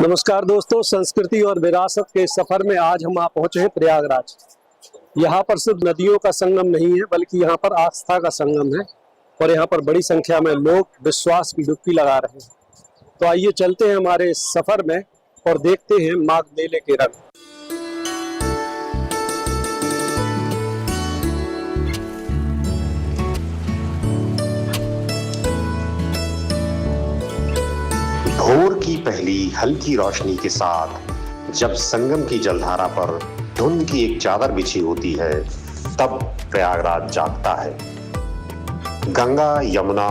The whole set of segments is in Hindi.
नमस्कार दोस्तों, संस्कृति और विरासत के सफर में आज हम पहुंचे हैं प्रयागराज। यहाँ पर सिर्फ नदियों का संगम नहीं है, बल्कि यहाँ पर आस्था का संगम है और यहाँ पर बड़ी संख्या में लोग विश्वास की डुबकी लगा रहे हैं। तो आइए चलते हैं हमारे इस सफर में और देखते हैं माघ मेले के रंग। भोर की पहली हल्की रोशनी के साथ जब संगम की जलधारा पर धुंध की एक चादर बिछी होती है, तब प्रयागराज जागता है। गंगा, यमुना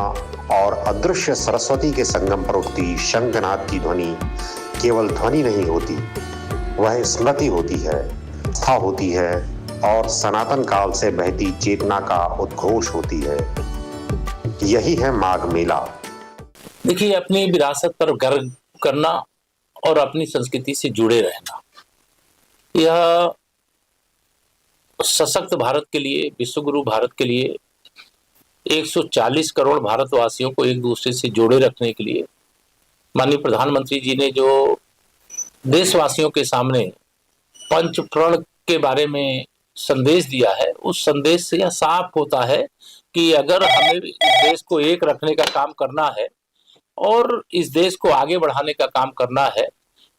और अदृश्य सरस्वती के संगम पर उठती शंखनाद की ध्वनि केवल ध्वनि नहीं होती, वह स्मृति होती है, आस्था होती है और सनातन काल से बहती चेतना का उद्घोष होती है। यही है माघ मेला। देखिए, अपनी विरासत पर गर्व करना और अपनी संस्कृति से जुड़े रहना, यह सशक्त भारत के लिए, विश्वगुरु भारत के लिए, 140 करोड़ भारतवासियों को एक दूसरे से जोड़े रखने के लिए माननीय प्रधानमंत्री जी ने जो देशवासियों के सामने पंच प्रण के बारे में संदेश दिया है, उस संदेश से यह साफ होता है कि अगर हमें इस देश को एक रखने का काम करना है और इस देश को आगे बढ़ाने का काम करना है,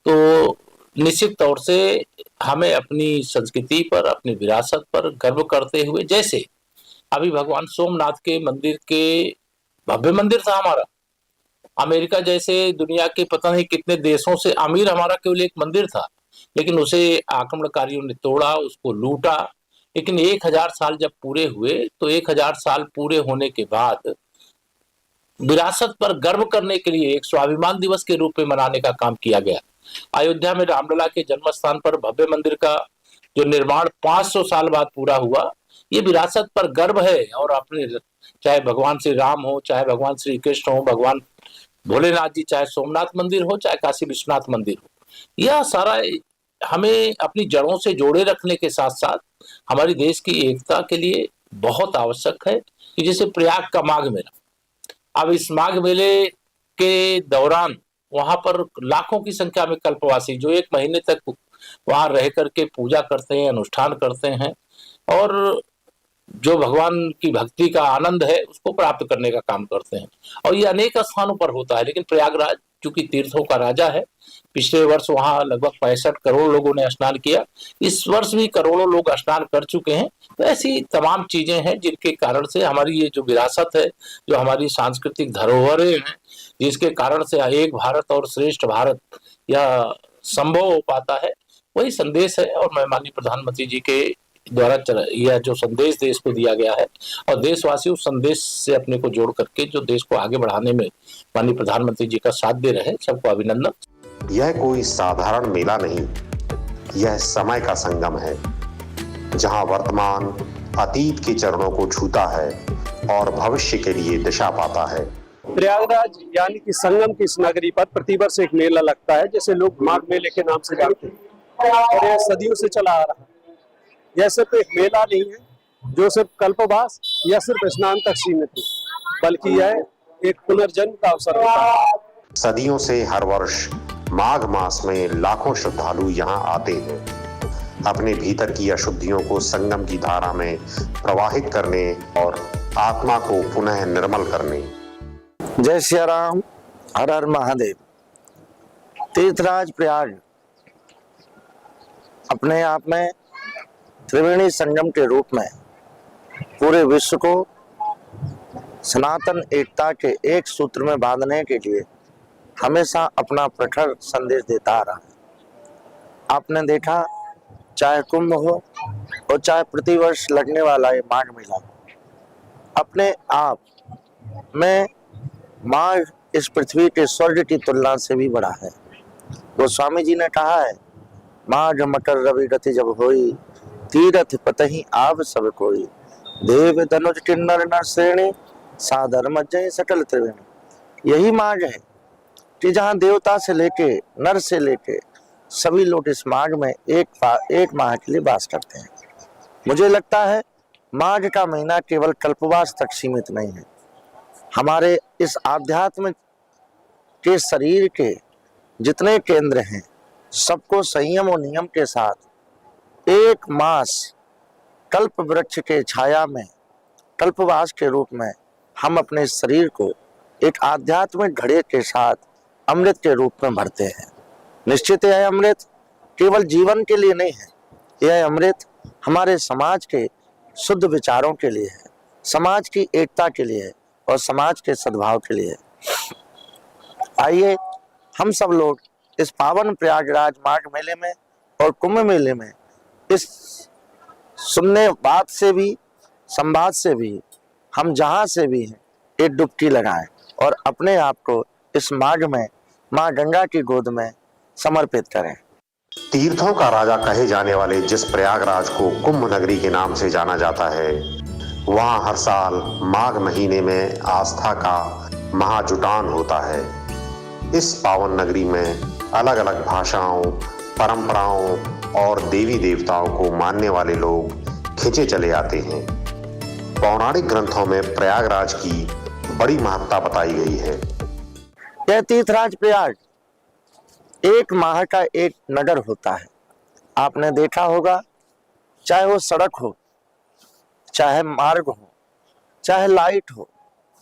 तो निश्चित तौर से हमें अपनी संस्कृति पर, अपनी विरासत पर गर्व करते हुए, जैसे अभी भगवान सोमनाथ के मंदिर के भव्य मंदिर था हमारा, अमेरिका जैसे दुनिया के पता नहीं कितने देशों से अमीर हमारा केवल एक मंदिर था, लेकिन उसे आक्रमणकारियों ने तोड़ा, उसको लूटा। लेकिन 1000 साल जब पूरे हुए, तो 1000 साल पूरे होने के बाद विरासत पर गर्व करने के लिए एक स्वाभिमान दिवस के रूप में मनाने का काम किया गया। अयोध्या में रामलला के जन्म स्थान पर भव्य मंदिर का जो निर्माण 500 साल बाद पूरा हुआ, ये विरासत पर गर्व है। और अपने चाहे भगवान श्री राम हो, चाहे भगवान श्री कृष्ण हो, भगवान भोलेनाथ जी, चाहे सोमनाथ मंदिर हो, चाहे काशी विश्वनाथ मंदिर हो, यह सारा हमें अपनी जड़ों से जोड़े रखने के साथ साथ हमारी देश की एकता के लिए बहुत आवश्यक है। कि जैसे प्रयाग का माघ मेला, अब इस माघ मेले के दौरान वहां पर लाखों की संख्या में कल्पवासी जो एक महीने तक वहां रह करके पूजा करते हैं, अनुष्ठान करते हैं और जो भगवान की भक्ति का आनंद है उसको प्राप्त करने का काम करते हैं। और ये अनेक स्थानों पर होता है, लेकिन प्रयागराज चूंकि तीर्थों का राजा है, पिछले वर्ष वहां लगभग 65 करोड़ लोगों ने स्नान किया, इस वर्ष भी करोड़ों लोग स्नान कर चुके हैं। तो ऐसी तमाम चीजें हैं जिनके कारण से हमारी ये जो विरासत है, जो हमारी सांस्कृतिक धरोहरें हैं, जिसके कारण से एक भारत और श्रेष्ठ भारत यह संभव हो पाता है, वही संदेश है। और मैं माननीय प्रधानमंत्री जी के द्वारा यह जो संदेश देश को दिया गया है और देशवासी उस संदेश से अपने को जोड़ करके जो देश को आगे बढ़ाने में माननीय प्रधानमंत्री जी का साथ दे रहे हैं, सबको अभिनंदन। यह कोई साधारण मेला नहीं, यह समय का संगम है, जहां वर्तमान अतीत के चरणों को छूता है और भविष्य के लिए दिशा पाता है। प्रयागराज यानी कि संगम की इस नगरी पर प्रतिवर्ष एक मेला लगता है, जैसे लोग माघ मेले के नाम से जानते हैं, और यह सदियों से चला आ रहा है। यह सिर्फ एक मेला नहीं है जो सिर्फ कल्पवास या सिर्फ स्नान तक सीमित है, बल्कि यह एक पुनर्जन्म का अवसर होता है। सदियों से हर वर्ष माघ मास में लाखों श्रद्धालु यहाँ आते हैं, अपने भीतर की अशुद्धियों को संगम की धारा में प्रवाहित करने और आत्मा को पुनः निर्मल करने। जय सिया राम, हर हर महादेव। तीर्थराज प्रयाग अपने आप में त्रिवेणी संगम के रूप में पूरे विश्व को सनातन एकता के एक सूत्र में बांधने के लिए हमेशा अपना प्रखर संदेश देता आ रहा है। आपने देखा, चाहे कुंभ हो और चाहे प्रतिवर्ष लगने वाला ये माघ मेला, अपने आप में माघ इस पृथ्वी के स्वर्ग की तुलना से भी बड़ा है। गोस्वामी जी ने कहा है, माघ मकर रवि गति जब होई, तीरथ पतहि आव सब कोई, देव धनुज किन्नर नर श्रेणी, सादर मज्जय सकल त्रिवेणी। यही माघ है कि जहाँ देवता से लेके नर से लेके सभी लोग इस माघ में एक माह के लिए वास करते हैं। मुझे लगता है माघ का महीना केवल कल्पवास तक सीमित नहीं है, हमारे इस आध्यात्म के शरीर के जितने केंद्र हैं सबको संयम और नियम के साथ एक मास कल्प वृक्ष के छाया में कल्पवास के रूप में हम अपने शरीर को एक आध्यात्मिक घड़े के साथ अमृत के रूप में भरते हैं। निश्चित यह अमृत केवल जीवन के लिए नहीं है, यह अमृत हमारे समाज के शुद्ध विचारों के लिए है, समाज की एकता के लिए है और समाज के सद्भाव के लिए है। आइए हम सब लोग इस पावन प्रयागराज माघ मेले में और कुंभ मेले में इस सुनने बात से भी संवाद से भी हम जहां से भी हैं एक डुबकी लगाएं और अपने आप को इस माघ में मां गंगा की गोद में समर्पित करें। तीर्थों का राजा कहे जाने वाले जिस प्रयागराज को कुंभ नगरी के नाम से जाना जाता है, वहां हर साल माघ महीने में आस्था का महाजुटान होता है। इस पावन नगरी में अलग अलग भाषाओं, परंपराओं और देवी देवताओं को मानने वाले लोग खिंचे चले आते हैं। पौराणिक ग्रंथों में प्रयागराज की बड़ी महत्ता बताई गई है। यह तीर्थराज प्रयाग एक माह का एक नगर होता है। आपने देखा होगा, चाहे वो सड़क हो, चाहे मार्ग हो, चाहे लाइट हो,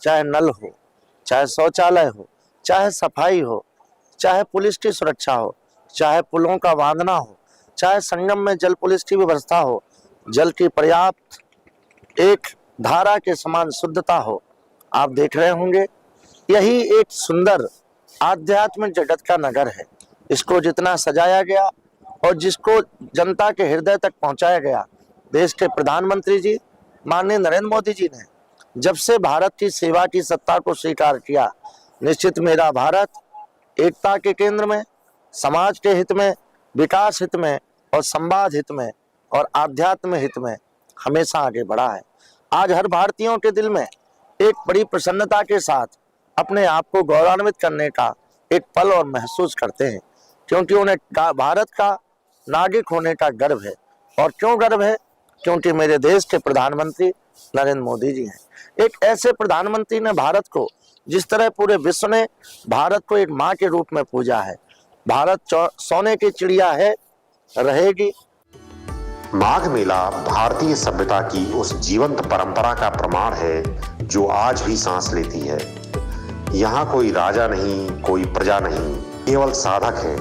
चाहे नल हो, चाहे शौचालय हो, चाहे सफाई हो, चाहे पुलिस की सुरक्षा हो, चाहे पुलों का बांधना हो, चाहे संगम में जल पुलिस की व्यवस्था हो, जल की पर्याप्त एक धारा के समान शुद्धता हो, आप देख रहे होंगे यही एक सुंदर आध्यात्मिक जगत का नगर है। इसको जितना सजाया गया और जिसको जनता के हृदय तक पहुंचाया गया, देश के प्रधानमंत्री जी माननीय नरेंद्र मोदी जी ने जब से भारत की सेवा की सत्ता को स्वीकार किया, निश्चित मेरा भारत एकता के केंद्र में, समाज के हित में, विकास हित में और संवाद हित में और आध्यात्म हित में हमेशा आगे बढ़ा है। आज हर भारतीयों के दिल में एक बड़ी प्रसन्नता के साथ अपने आप को गौरवान्वित करने का एक पल और महसूस करते हैं, क्योंकि उन्हें भारत का नागरिक होने का गर्व है। और क्यों गर्व है? क्योंकि मेरे देश के प्रधानमंत्री नरेंद्र मोदी जी हैं। एक ऐसे प्रधानमंत्री ने भारत को, जिस तरह पूरे विश्व ने भारत को एक माँ के रूप में पूजा है। भारत सोने की चिड़िया है, रहेगी। माघ मेला भारतीय सभ्यता की उस जीवंत परंपरा का प्रमाण है जो आज भी सांस लेती है। यहाँ कोई राजा नहीं, कोई प्रजा नहीं, केवल साधक हैं,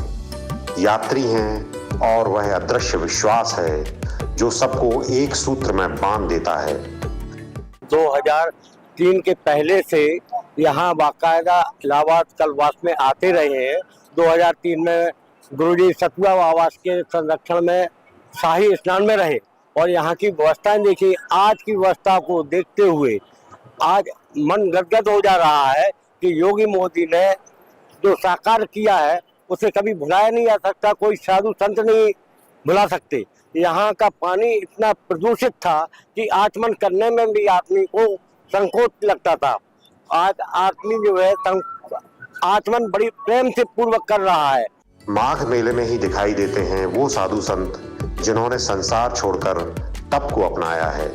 यात्री हैं और वह अदृश्य विश्वास है जो सबको एक सूत्र में बांध देता है। 2003 के पहले से यहाँ बाकायदा इलाहाबाद कल्पवास में आते रहे हैं। 2003 में गुरुजी सतुआ आवास के संरक्षण में शाही स्नान में रहे और यहाँ की व्यवस्थाएं देखी। आज की व्यवस्था को देखते हुए आज मन गदगद हो जा रहा है कि योगी मोदी ने जो साकार किया है उसे कभी भुलाया नहीं जा सकता, कोई साधु संत नहीं भुला सकते। यहाँ का पानी इतना प्रदूषित था कि आचमन करने में भी आदमी को संकोच लगता था। आज आदमी जो है आचमन बड़ी प्रेम से पूर्वक कर रहा है। माघ मेले में ही दिखाई देते हैं वो साधु संत जिन्होंने संसार छोड़कर तप को अपनाया है।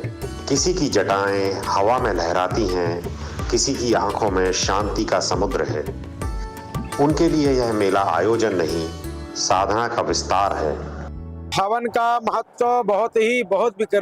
किसी की जटाएं हवा में लहराती हैं, किसी की आंखों में शांति का समुद्र है। उनके लिए यह मेला आयोजन नहीं, साधना का विस्तार है। हवन का महत्व बहुत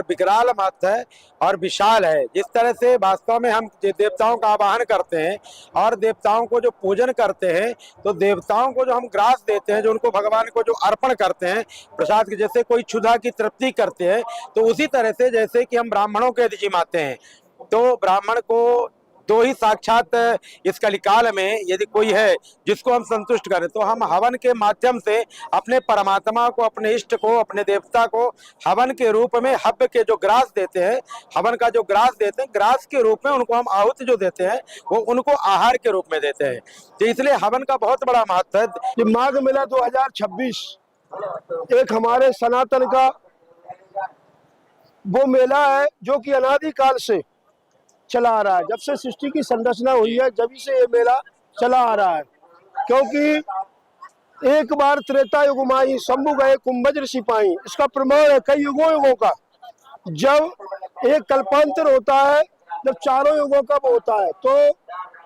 विकराल महत्व है और विशाल है। जिस तरह से वास्तव में हम देवताओं का आवाहन करते हैं और देवताओं को जो पूजन करते हैं, तो देवताओं को जो हम ग्रास देते हैं, जो उनको भगवान को जो अर्पण करते हैं प्रसाद के, जैसे कोई क्षुधा की तृप्ति करते हैं, तो उसी तरह से जैसे कि हम ब्राह्मणों के यदि जिमाते हैं, तो ब्राह्मण को दो ही साक्षात इस कलिकाल में यदि कोई है जिसको हम संतुष्ट करें, तो हम हवन के माध्यम से अपने परमात्मा को, अपने इष्ट को, अपने देवता को हवन के रूप में हव्य के जो ग्रास देते हैं, हवन का जो ग्रास देते हैं, ग्रास के रूप में उनको हम आहुति जो देते हैं वो उनको आहार के रूप में देते हैं। तो इसलिए हवन का बहुत बड़ा महत्व है। ये माघ मेला 2026 एक हमारे सनातन का वो मेला है जो कि अनादिकाल से चला आ रहा है। जब से सृष्टि की संरचना हुई है, जब से ये मेला चला आ रहा है। क्योंकि एक बार त्रेता युग माई शंभु गए कुंभज ऋषि पाई, इसका प्रमाण है कई युगों का। जब एक कल्पांतर होता है, जब चारों युगों का होता है, तो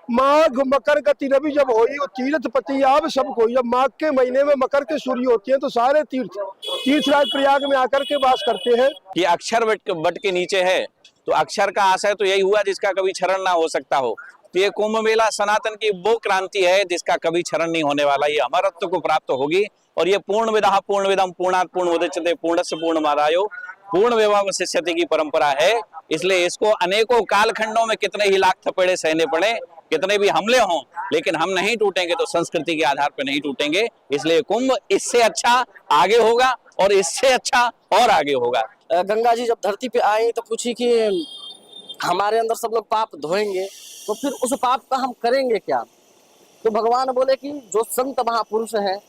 माघ मकर गति रवि जब होई और तीर्थ पति आव सब कोई। जब माघ के महीने में मकर के सूर्य होती है तो सारे तीर्थराज प्रयाग में आकर के वास करते हैं। ये अक्षर वट के नीचे है, तो अक्षर का आशय तो यही हुआ जिसका कभी क्षरण ना हो सकता हो। तो ये कुंभ मेला सनातन की वो क्रांति है जिसका कभी क्षरण नहीं होने वाला। ये अमरत्व को प्राप्त होगी और ये पूर्णविदः पूर्णविदं पूर्णात् पूर्णमुदच्यते पूर्णस्य पूर्णमादायो पूर्णमेवावशिष्यते की परंपरा है। इसलिए इसको अनेकों कालखंडों में कितने ही लाख थपेड़े सहने पड़े, कितने भी हमले हों, लेकिन हम नहीं टूटेंगे तो संस्कृति के आधार पर नहीं टूटेंगे। इसलिए कुंभ इससे अच्छा आगे होगा और इससे अच्छा और आगे होगा। गंगा जी जब धरती पे आई तो पूछी कि हमारे अंदर सब लोग पाप धोएंगे तो फिर उस पाप का हम करेंगे क्या। तो भगवान बोले कि जो संत महापुरुष हैं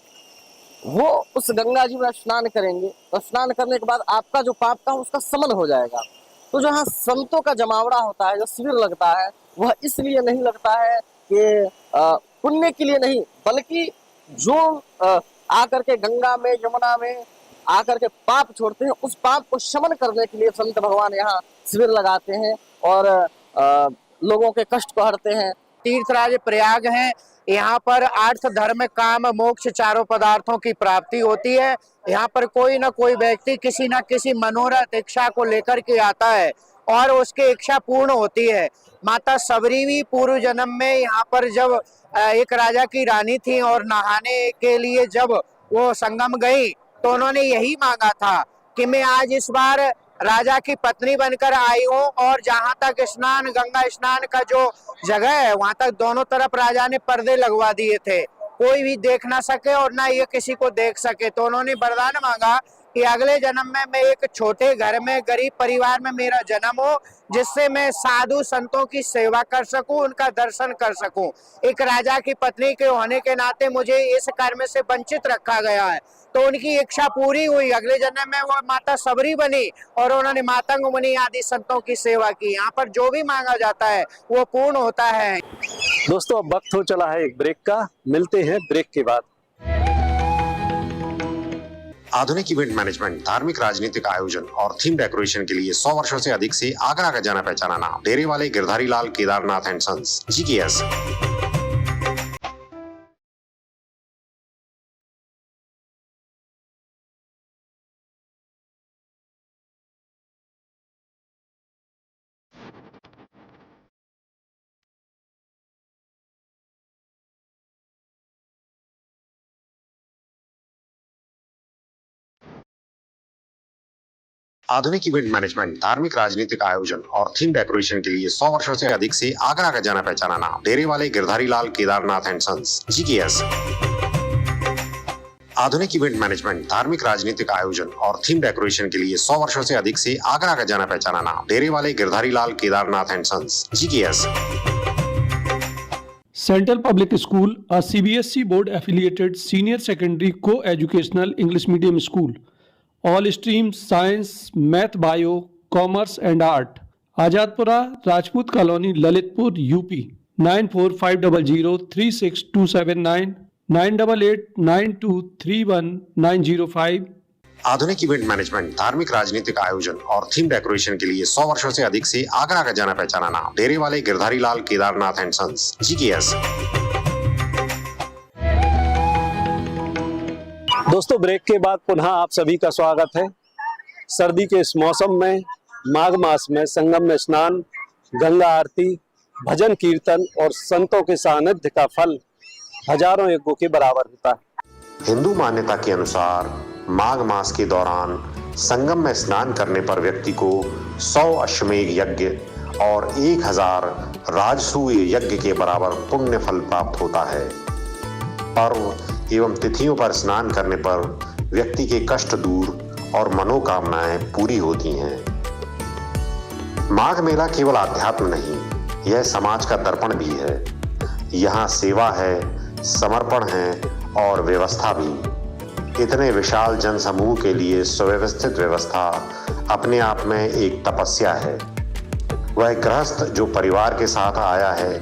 वो उस गंगा जी में स्नान करेंगे, तो स्नान करने के बाद आपका जो पाप का उसका समन हो जाएगा। तो जहाँ संतों का जमावड़ा होता है, जो शिविर लगता है, वह इसलिए नहीं लगता है कि पुण्य के लिए नहीं, बल्कि जो आकर के गंगा में यमुना में आकर के पाप छोड़ते हैं, उस पाप को शमन करने के लिए संत भगवान यहाँ शिविर लगाते हैं और लोगों के कष्ट को हरते हैं। तीर्थराज प्रयाग है, यहाँ पर अर्थ धर्म काम मोक्ष चारों पदार्थों की प्राप्ति होती है। यहाँ पर कोई ना कोई व्यक्ति किसी न किसी मनोरथ इच्छा को लेकर के आता है और उसकी इच्छा पूर्ण होती है। माता सबरी भी पूर्व जन्म में यहाँ पर जब एक राजा की रानी थी और नहाने के लिए जब वो संगम गई तो उन्होंने यही मांगा था कि मैं आज इस बार राजा की पत्नी बनकर आई हूँ और जहाँ तक स्नान गंगा स्नान का जो जगह है वहां तक दोनों तरफ राजा ने पर्दे लगवा दिए थे, कोई भी देख ना सके और ना ये किसी को देख सके। तो उन्होंने वरदान मांगा कि अगले जन्म में मैं एक छोटे घर में गरीब परिवार में मेरा जन्म हो, जिससे मैं साधु संतों की सेवा कर सकूं, उनका दर्शन कर सकूं। एक राजा की पत्नी के होने के नाते मुझे इस कर्म से वंचित रखा गया है। तो उनकी इच्छा पूरी हुई, अगले जन्म में वो माता सबरी बनी और उन्होंने मातंग मुनि आदि संतों की सेवा की। यहाँ पर जो भी मांगा जाता है वो पूर्ण होता है। दोस्तों अब वक्त हो चला है एक ब्रेक का, मिलते हैं ब्रेक के बाद। आधुनिक इवेंट मैनेजमेंट, धार्मिक राजनीतिक आयोजन और थीम डेकोरेशन के लिए 100 वर्षों से अधिक से आगरा का जाना पहचाना नाम डेरे वाले Girdhari Lal Kedarnath and sons GKS। आधुनिक इवेंट मैनेजमेंट, धार्मिक राजनीतिक आयोजन और थीम डेकोरेशन के लिए 100 वर्षों से अधिक से आगरा का जाना पहचाना नाम डेरे वाले Girdhari Lal Kedarnath and sons GKS। आधुनिक इवेंट मैनेजमेंट, धार्मिक राजनीतिक आयोजन और थीम डेकोरेशन के लिए 100 वर्षों से अधिक से आगरा का जाना पहचाना नाम डेरे वाले Girdhari Lal Kedarnath and sons GKS। Central Public School, a CBSE board affiliated senior secondary co-educational English medium school. All streams science, math, bio, commerce and art. Azadpura, Rajput colony, Lalitpur, UP 9450036279 9889231905। आधुनिक इवेंट मैनेजमेंट, धार्मिक राजनीतिक आयोजन और थीम डेकोरेशन के लिए 100 वर्षों से अधिक से आगरा का जाना पहचाना नाम डेरे वाले Girdhari Lal Kedarnath and sons GKS। दोस्तों ब्रेक के बाद पुनः आप सभी का स्वागत है। सर्दी के इस मौसम में, माघ मास में संगम में स्नान, गंगा आरती, भजन कीर्तन और संतों के सानिध्य का फल हजारों यज्ञों के बराबर होता है। हिंदू मान्यता के अनुसार माघ मास के दौरान संगम में स्नान करने पर व्यक्ति को 100 अश्वमेध यज्ञ और 1000 राजसूय यज्ञ के बराबर पुण्य फल प्राप्त होता है। पर्व एवं तिथियों पर स्नान करने पर व्यक्ति के कष्ट दूर और मनोकामनाएं पूरी होती हैं। माघ मेला केवल आध्यात्म नहीं, यह समाज का दर्पण भी है। यहाँ सेवा है, समर्पण है और व्यवस्था भी। इतने विशाल जनसमूह के लिए सुव्यवस्थित व्यवस्था अपने आप में एक तपस्या है। वह गृहस्थ जो परिवार के साथ आया है,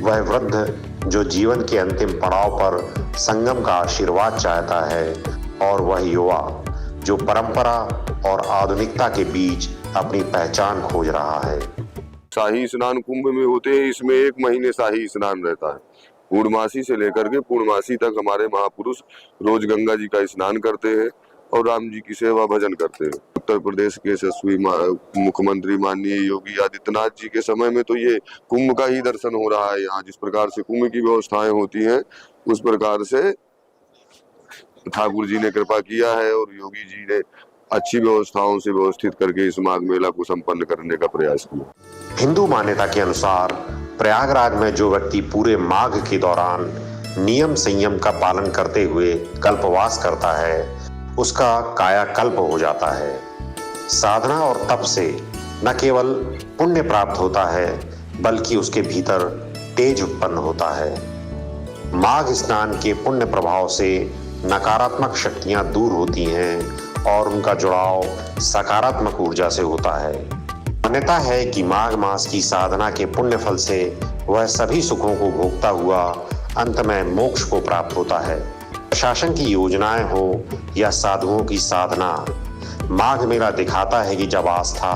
वह वृद्ध जो जीवन के अंतिम पड़ाव पर संगम का आशीर्वाद चाहता है, और वह युवा जो परंपरा और आधुनिकता के बीच अपनी पहचान खोज रहा है। शाही स्नान कुंभ में होते हैं, इसमें 1 महीने शाही स्नान रहता है। पूर्णमासी से लेकर के पूर्णमासी तक हमारे महापुरुष रोज गंगा जी का स्नान करते हैं और राम जी की सेवा भजन करते हैं। उत्तर प्रदेश के यशस्वी मुख्यमंत्री माननीय योगी आदित्यनाथ जी के समय में तो ये कुंभ का ही दर्शन हो रहा है। यहाँ जिस प्रकार से कुंभ की व्यवस्थाएं होती हैं उस प्रकार से ठाकुर जी ने कृपा किया है और योगी जी ने अच्छी व्यवस्थाओं से व्यवस्थित करके इस माघ मेला को संपन्न करने का प्रयास किया। हिंदू मान्यता के अनुसार प्रयागराज में जो व्यक्ति पूरे माघ के दौरान नियम संयम का पालन करते हुए कल्पवास करता है उसका कायाकल्प हो जाता है। साधना और तप से न केवल पुण्य प्राप्त होता है बल्कि उसके भीतर तेज उत्पन्न होता है। माघ स्नान के पुण्य प्रभाव से नकारात्मक शक्तियां दूर होती हैं और उनका जुड़ाव सकारात्मक ऊर्जा से होता है। मान्यता है कि माघ मास की साधना के पुण्य फल से वह सभी सुखों को भोगता हुआ अंत में मोक्ष को प्राप्त होता है। प्रशासन की योजनाएं हो या साधुओं की साधना, माघ मेला दिखाता है कि जब आस्था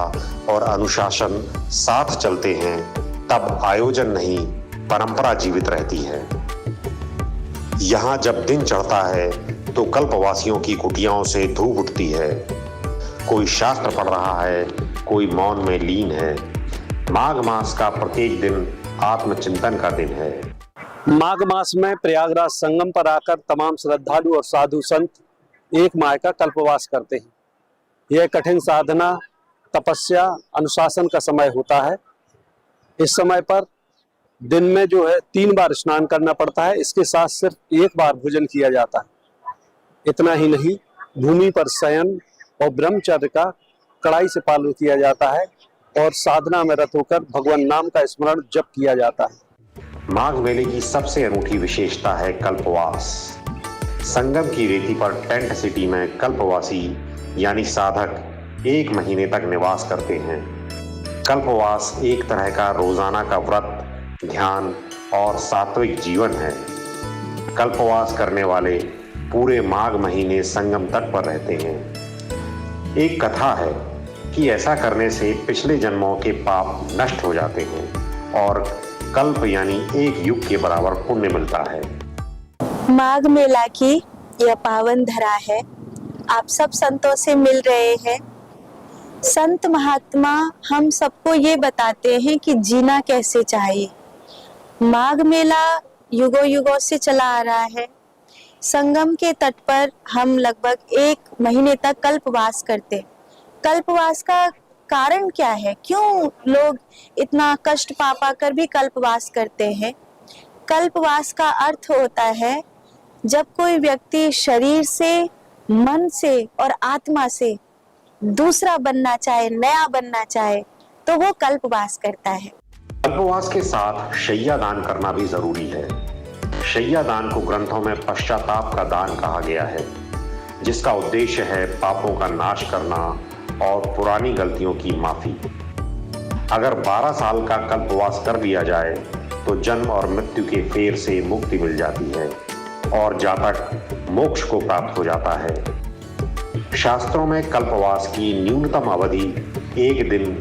और अनुशासन साथ चलते हैं तब आयोजन नहीं परंपरा जीवित रहती है। यहाँ जब दिन चढ़ता है तो कल्पवासियों की कुटियाओं से धूप उठती है। कोई शास्त्र पढ़ रहा है, कोई मौन में लीन है। माघ मास का प्रत्येक दिन आत्मचिंतन का दिन है। माघ मास में प्रयागराज संगम पर आकर तमाम श्रद्धालु और साधु संत 1 माह का कल्पवास करते हैं। यह कठिन साधना, तपस्या, अनुशासन का समय होता है। इस समय पर दिन में जो है 3 बार स्नान करना पड़ता है। इसके साथ सिर्फ 1 बार भोजन किया जाता है। इतना ही नहीं, भूमि पर शयन और ब्रह्मचर्य का कड़ाई से पालन किया जाता है और साधना में रत होकर भगवान नाम का स्मरण जप किया जाता है। माघ मेले की सबसे अनूठी विशेषता है कल्पवास। संगम की रेती पर टेंट सिटी में कल्पवासी यानी साधक 1 महीने तक निवास करते हैं। कल्पवास एक तरह का रोजाना का व्रत, ध्यान और सात्विक जीवन है। कल्पवास करने वाले पूरे माघ महीने संगम तट पर रहते हैं। एक कथा है कि ऐसा करने से पिछले जन्मों के पाप नष्ट हो जाते हैं और कल्प यानी 1 युग के बराबर पुण्य मिलता है। माघ मेला की यह पावन धरा है। आप सब संतों से मिल रहे हैं। संत महात्मा हम सबको ये बताते हैं कि जीना कैसे चाहिए। माघ मेला युगों युगों से चला आ रहा है। संगम के तट पर हम लगभग 1 महीने तक कल्पवास करते। कल्पवास का कारण क्या है? क्यों लोग इतना कष्ट पा कर भी कल्पवास करते हैं? कल्पवास का अर्थ होता है जब कोई व्यक्ति शरीर से, मन से और आत्मा से दूसरा बनना चाहे, नया बनना चाहे, तो वो कल्पवास करता है। कल्पवास के साथ शैया दान करना भी जरूरी है। शैया दान को ग्रंथों में पश्चाताप का दान कहा गया है, जिसका उद्देश्य है पापों का नाश करना और पुरानी गलतियों की माफी। अगर 12 साल का कल्पवास कर लिया जाए तो जन्म और मृत्यु के फेर से मुक्ति मिल जाती है और जातक मोक्ष को प्राप्त हो जाता है। शास्त्रों में कल्पवास की न्यूनतम अवधि 1 दिन,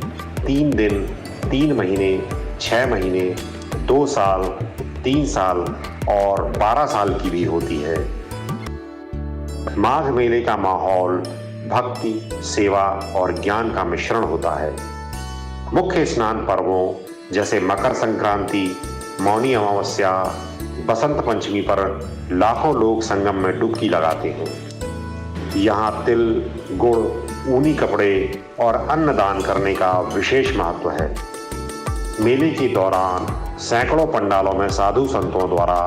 3 दिन, 3 महीने, 6 महीने, 2 साल, 3 साल और 12 साल की भी होती है। माघ मेले का माहौल भक्ति, सेवा और ज्ञान का मिश्रण होता है। मुख्य स्नान पर्वों जैसे मकर संक्रांति, मौनी अमावस्या, बसंत पंचमी पर लाखों लोग संगम में डुबकी लगाते हैं। यहाँ तिल, गुड़, ऊनी कपड़े और अन्न दान करने का विशेष महत्व है। मेले के दौरान सैकड़ों पंडालों में साधु संतों द्वारा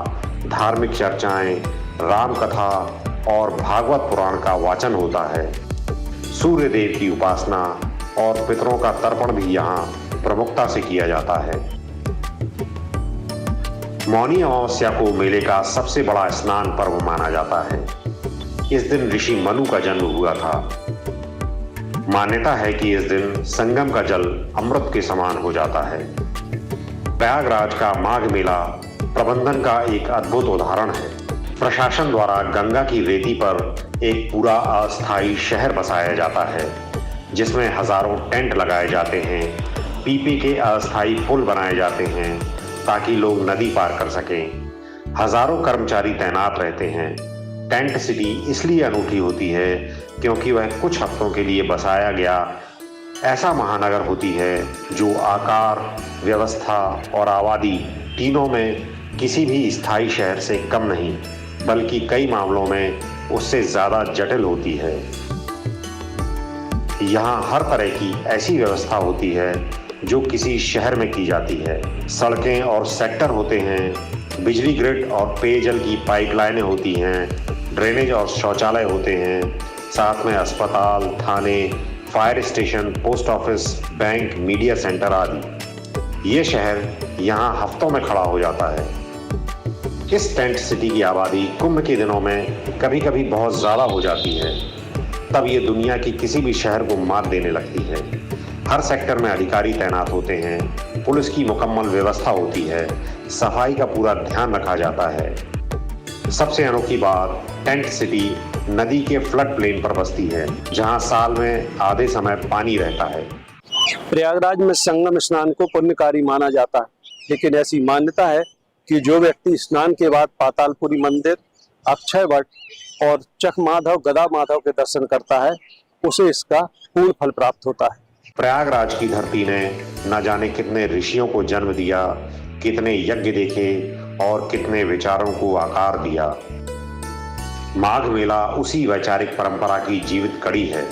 धार्मिक चर्चाएं, राम कथा और भागवत पुराण का वाचन होता है। सूर्य देव की उपासना और पितरों का तर्पण भी यहाँ प्रमुखता से किया जाता है। मौनी अमावस्या को मेले का सबसे बड़ा स्नान पर्व माना जाता है। इस दिन ऋषि मनु का जन्म हुआ था। मान्यता है कि इस दिन संगम का जल अमृत के समान हो जाता है। प्रयागराज का माघ मेला प्रबंधन का एक अद्भुत उदाहरण है। प्रशासन द्वारा गंगा की रेती पर एक पूरा अस्थायी शहर बसाया जाता है, जिसमें हजारों टेंट लगाए जाते हैं पीपी के अस्थायी पुल बनाए जाते हैं ताकि लोग नदी पार कर सकें। हजारों कर्मचारी तैनात रहते हैं। टेंट सिटी इसलिए अनूठी होती है क्योंकि वह कुछ हफ्तों के लिए बसाया गया ऐसा महानगर होती है जो आकार, व्यवस्था और आबादी तीनों में किसी भी स्थायी शहर से कम नहीं बल्कि कई मामलों में उससे ज्यादा जटिल होती है। यहाँ हर तरह की ऐसी व्यवस्था होती है जो किसी शहर में की जाती है। सड़कें और सेक्टर होते हैं, बिजली ग्रिड और पेयजल की पाइपलाइनें होती हैं, ड्रेनेज और शौचालय होते हैं, साथ में अस्पताल, थाने, fire station, post office, bank, media centre आदि। ये शहर यहाँ हफ्तों में खड़ा हो जाता है। इस टेंट सिटी की आबादी कुंभ के दिनों में कभी कभी बहुत ज़्यादा हो जाती है। तब ये दुनिया की किसी भी शहर को मात देने लगती है। हर सेक्टर में अधिकारी तैनात होते हैं, पुलिस की मुकम्मल व्यवस्था होती है, सफाई का पूरा ध्यान रखा जाता है। सबसे अनोखी बात, टेंट सिटी नदी के फ्लड प्लेन पर बसती है जहां साल में आधे समय पानी रहता है। प्रयागराज में संगम स्नान को पुण्यकारी माना जाता है, लेकिन ऐसी मान्यता है कि जो व्यक्ति स्नान के बाद पातालपुरी मंदिर, अक्षय वट और चक माधव, गदा माधव के दर्शन करता है, उसे इसका पूर्ण फल प्राप्त होता है। प्रयागराज की धरती ने न जाने कितने ऋषियों को जन्म दिया, कितने यज्ञ देखे और कितने विचारों को आकार दिया। माघ मेला उसी वैचारिक परंपरा की जीवित कड़ी है।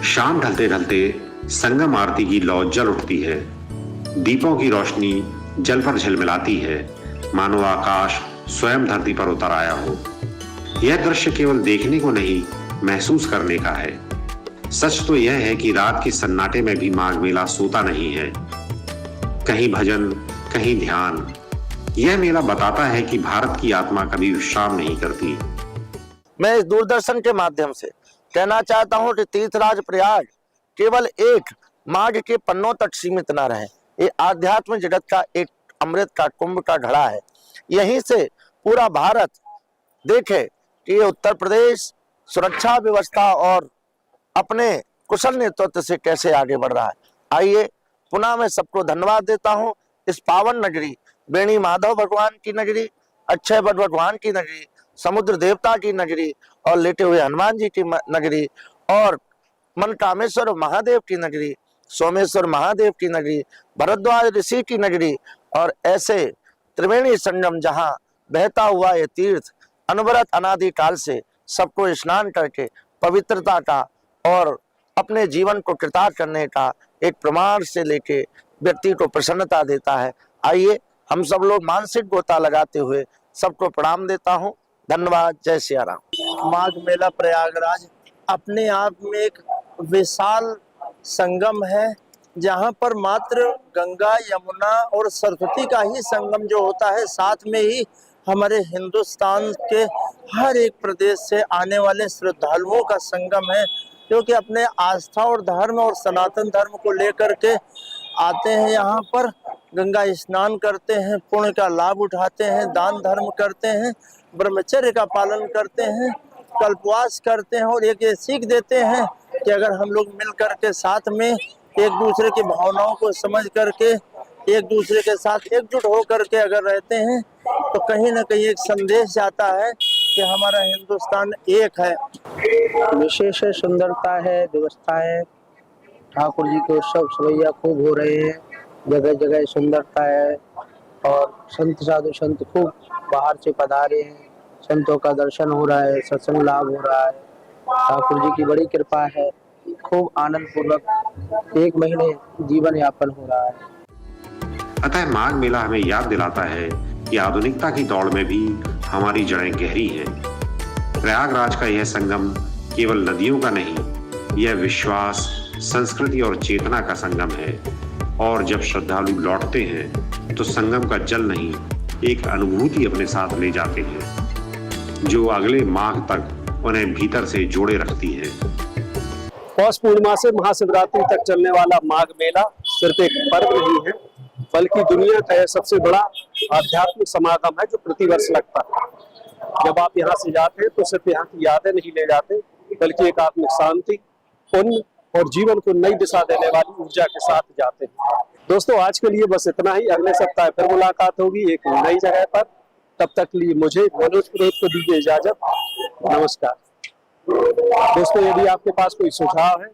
शाम ढलते ढलते संगम आरती की लौ जल उठती है। दीपों की रोशनी जल पर झिलमिलाती है, मानो आकाश स्वयं धरती पर उतर आया हो। यह दृश्य केवल देखने को नहीं, महसूस करने का है। सच तो यह है कि रात के सन्नाटे में भी माघ मेला सोता नहीं है। कहीं भजन, कहीं ध्यान। यह मेला बताता है कि भारत की आत्मा कभी विश्राम नहीं करती। मैं इस दूरदर्शन के माध्यम से कहना चाहता हूं कि तीर्थराज प्रयाग केवल एक माघ के पन्नों तक सीमित न रहे। ये आध्यात्म जगत का एक अमृत का कुंभ का घड़ा है। यहीं से पूरा भारत देखे कि उत्तर प्रदेश सुरक्षा व्यवस्था और अपने कुशल नेतृत्व से कैसे आगे बढ़ रहा है। आइए पुनः मैं सबको धन्यवाद देता हूं। इस पावन नगरी, बेणी माधव भगवान की नगरी, अक्षय वट भगवान की नगरी, समुद्र देवता की नगरी और लेटे हुए हनुमान जी की नगरी और मनकामेश्वर महादेव की नगरी, सोमेश्वर महादेव की नगरी, भरद्वाज ऋषि की नगरी और ऐसे त्रिवेणी संगम जहां बहता हुआ ये तीर्थ अनवरत अनादि काल से सबको स्नान करके पवित्रता का और अपने जीवन को कृतार्थ करने का एक प्रमाण से लेके व्यक्ति को प्रसन्नता देता है। आइए हम सब लोग मानसिक गोता लगाते हुए सबको प्रणाम देता हूँ। धन्यवाद। जय सिया राम। माघ मेला प्रयागराज अपने आप में एक विशाल संगम है, जहाँ पर मात्र गंगा, यमुना और सरस्वती का ही संगम जो होता है, साथ में ही हमारे हिंदुस्तान के हर एक प्रदेश से आने वाले श्रद्धालुओं का संगम है, जो कि अपने आस्था और धर्म और सनातन धर्म को लेकर के आते हैं। यहाँ पर गंगा स्नान करते हैं, पुण्य का लाभ उठाते हैं, दान धर्म करते हैं, ब्रह्मचर्य का पालन करते हैं, कल्पवास करते हैं और एक ये सीख देते हैं कि अगर हम लोग मिल करके साथ में एक दूसरे की भावनाओं को समझ करके एक दूसरे के साथ एकजुट हो करके अगर रहते हैं तो कहीं ना कहीं एक संदेश जाता है कि हमारा हिंदुस्तान एक है। विशेष सुंदरता है, व्यवस्था है। ठाकुर जी के उत्सव सवैया खूब हो रहे हैं, जगह जगह सुंदरता है और संत साधु संत खूब बाहर से पधारे हैं। संतों का दर्शन हो रहा है, सत्संग लाभ हो रहा है। ठाकुर जी की बड़ी कृपा है, खूब आनंद पूर्वक एक महीने जीवन यापन हो रहा है। अतः माघ मेला हमें याद दिलाता है कि आधुनिकता की दौड़ में भी हमारी जड़ें गहरी हैं। प्रयागराज का यह संगम केवल नदियों का नहीं, यह विश्वास, संस्कृति और चेतना का संगम है। और जब श्रद्धालु लौटते हैं तो संगम का जल नहीं, एक अनुभूति अपने साथ ले जाते हैं जो अगले माघ तक उन्हें भीतर से जोड़े रखती है। पौष पूर्णिमा से महाशिवरात्रि तक चलने वाला माघ मेला सिर्फ एक पर्व नहीं है, बल्कि दुनिया का यह सबसे बड़ा आध्यात्मिक समागम है जो प्रतिवर्ष लगता है। जब आप यहाँ से जाते हैं तो सिर्फ यहाँ की यादें नहीं ले जाते, बल्कि एक आत्मिक शांति, पुण्य और जीवन को नई दिशा देने वाली ऊर्जा के साथ जाते हैं। दोस्तों आज के लिए बस इतना ही। अगले सप्ताह फिर मुलाकात होगी एक नई जगह पर। तब तक लिए मुझे मनोज पुरोहित को दीजिए इजाजत। नमस्कार। दोस्तों यदि आपके पास कोई सुझाव है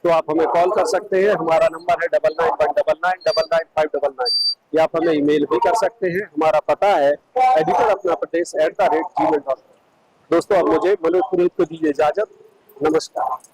तो आप हमें कॉल कर सकते हैं। हमारा नंबर है 9919999599 या आप हमें ईमेल भी कर सकते हैं। हमारा पता है editor@gmail.com। दोस्तों अब मुझे मनोज पुरोहित को दीजिए इजाजत। नमस्कार।